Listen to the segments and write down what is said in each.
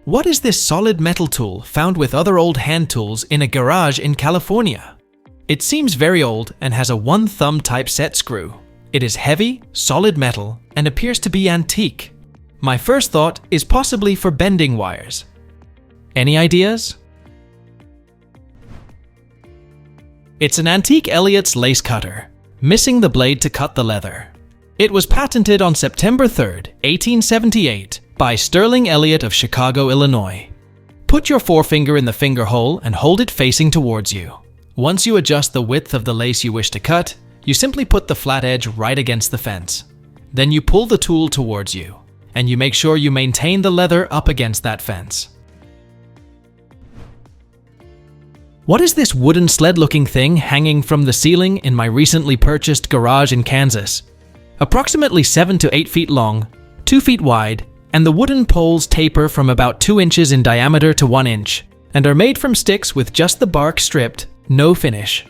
What is this solid metal tool found with other old hand tools in a garage in California? It seems very old and has a one-thumb type set screw. It is heavy, solid metal, and appears to be antique. My first thought is possibly for bending wires. Any ideas? It's an antique Elliott's lace cutter, missing the blade to cut the leather. It was patented on September 3rd, 1878, by Sterling Elliott of Chicago, Illinois. Put your forefinger in the finger hole and hold it facing towards you. Once you adjust the width of the lace you wish to cut, you simply put the flat edge right against the fence. Then you pull the tool towards you, and you make sure you maintain the leather up against that fence. What is this wooden sled-looking thing hanging from the ceiling in my recently purchased garage in Kansas? Approximately 7 to 8 feet long, 2 feet wide, and the wooden poles taper from about 2 inches in diameter to 1 inch, and are made from sticks with just the bark stripped, no finish.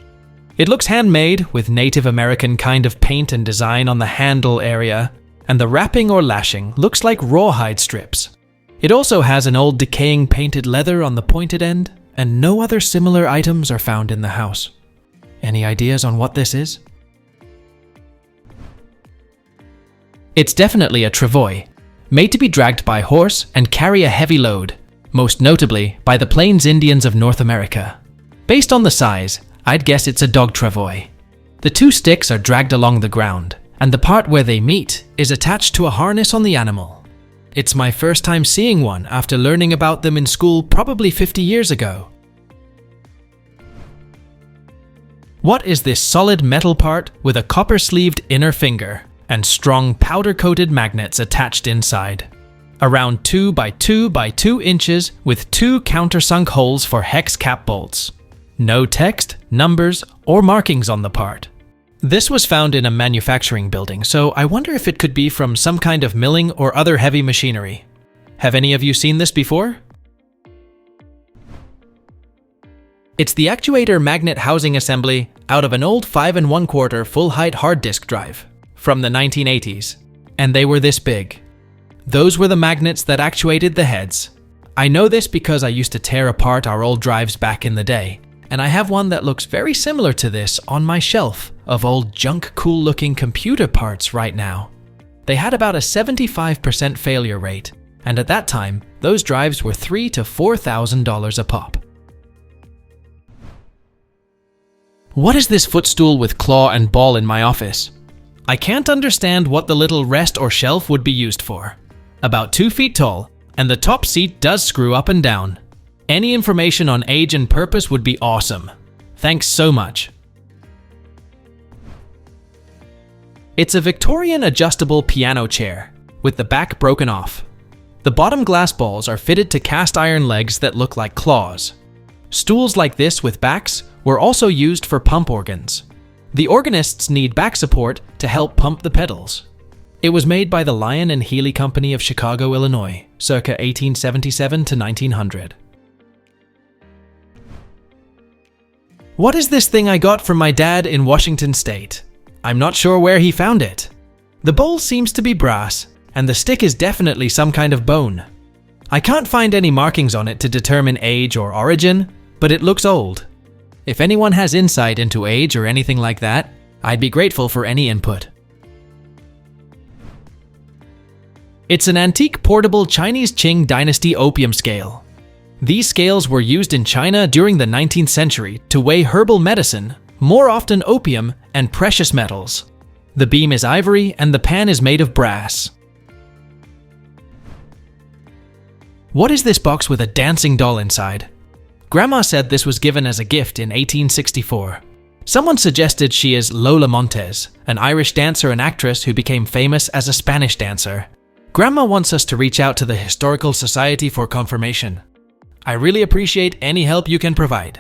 It looks handmade with Native American kind of paint and design on the handle area, and the wrapping or lashing looks like rawhide strips. It also has an old decaying painted leather on the pointed end, and no other similar items are found in the house. Any ideas on what this is? It's definitely a travois, made to be dragged by horse and carry a heavy load, most notably by the Plains Indians of North America. Based on the size, I'd guess it's a dog travois. The 2 sticks are dragged along the ground, and the part where they meet is attached to a harness on the animal. It's my first time seeing one after learning about them in school probably 50 years ago. What is this solid metal part with a copper-sleeved inner finger and strong powder-coated magnets attached inside? Around 2 by 2 by 2 inches with 2 countersunk holes for hex cap bolts. No text, numbers, or markings on the part. This was found in a manufacturing building, so I wonder if it could be from some kind of milling or other heavy machinery. Have any of you seen this before? It's the actuator magnet housing assembly out of an old 5 1/4 full-height hard disk drive from the 1980s, and they were this big. Those were the magnets that actuated the heads. I know this because I used to tear apart our old drives back in the day, and I have one that looks very similar to this on my shelf of old junk cool-looking computer parts right now. They had about a 75% failure rate, and at that time, those drives were $3,000 to $4,000 a pop. What is this footstool with claw and ball in my office? I can't understand what the little rest or shelf would be used for. About 2 feet tall, and the top seat does screw up and down. Any information on age and purpose would be awesome. Thanks so much. It's a Victorian adjustable piano chair, with the back broken off. The bottom glass balls are fitted to cast iron legs that look like claws. Stools like this with backs were also used for pump organs. The organists need back support to help pump the pedals. It was made by the Lion and Healy Company of Chicago, Illinois, circa 1877 to 1900. What is this thing I got from my dad in Washington State? I'm not sure where he found it. The bowl seems to be brass, and the stick is definitely some kind of bone. I can't find any markings on it to determine age or origin, but it looks old. If anyone has insight into age or anything like that, I'd be grateful for any input. It's an antique portable Chinese Qing Dynasty opium scale. These scales were used in China during the 19th century to weigh herbal medicine, more often opium, and precious metals. The beam is ivory and the pan is made of brass. What is this box with a dancing doll inside? Grandma said this was given as a gift in 1864. Someone suggested she is Lola Montez, an Irish dancer and actress who became famous as a Spanish dancer. Grandma wants us to reach out to the Historical Society for confirmation. I really appreciate any help you can provide.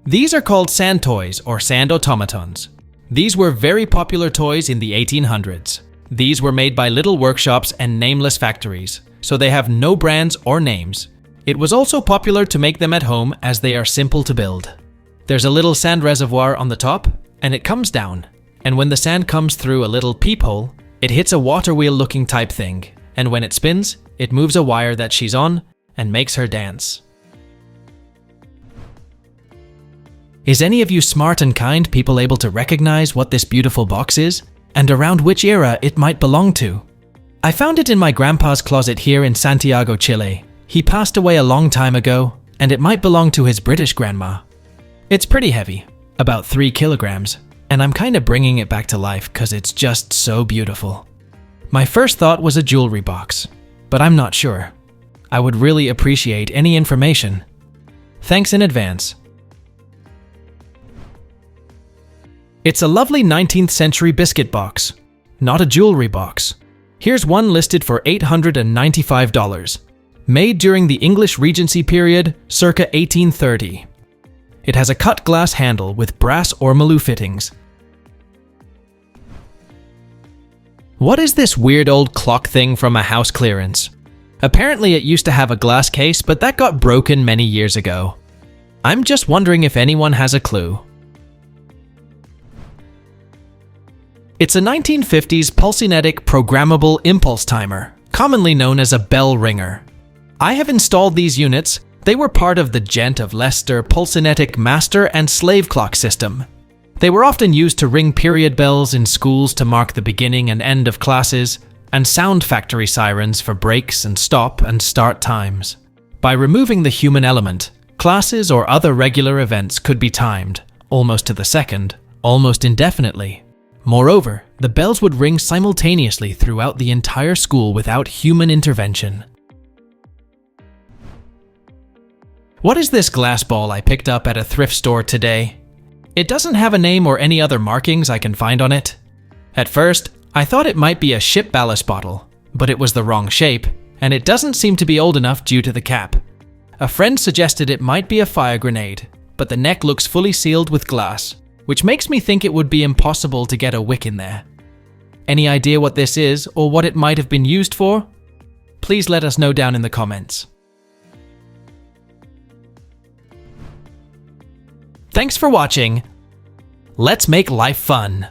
These are called sand toys or sand automatons. These were very popular toys in the 1800s. These were made by little workshops and nameless factories, so they have no brands or names. It was also popular to make them at home as they are simple to build. There's a little sand reservoir on the top, and it comes down. And when the sand comes through a little peephole, it hits a water wheel looking type thing. And when it spins, it moves a wire that she's on and makes her dance. Is any of you smart and kind people able to recognize what this beautiful box is and around which era it might belong to? I found it in my grandpa's closet here in Santiago, Chile. He passed away a long time ago, and it might belong to his British grandma. It's pretty heavy, about 3 kilograms, and I'm kind of bringing it back to life because it's just so beautiful. My first thought was a jewelry box, but I'm not sure. I would really appreciate any information. Thanks in advance. It's a lovely 19th century biscuit box, not a jewelry box. Here's one listed for $895, made during the English Regency period, circa 1830. It has a cut glass handle with brass ormolu fittings. What is this weird old clock thing from a house clearance? Apparently it used to have a glass case, but that got broken many years ago. I'm just wondering if anyone has a clue. It's a 1950s pulsinetic programmable impulse timer, commonly known as a bell ringer. I have installed these units. They were part of the Gent of Leicester pulsinetic master and slave clock system. They were often used to ring period bells in schools to mark the beginning and end of classes, and sound factory sirens for breaks and stop and start times. By removing the human element, classes or other regular events could be timed, almost to the second, almost indefinitely. Moreover, the bells would ring simultaneously throughout the entire school without human intervention. What is this glass ball I picked up at a thrift store today? It doesn't have a name or any other markings I can find on it. At first, I thought it might be a ship ballast bottle, but it was the wrong shape, and it doesn't seem to be old enough due to the cap. A friend suggested it might be a fire grenade, but the neck looks fully sealed with glass, which makes me think it would be impossible to get a wick in there. Any idea what this is or what it might have been used for? Please let us know down in the comments. Thanks for watching. Let's make life fun.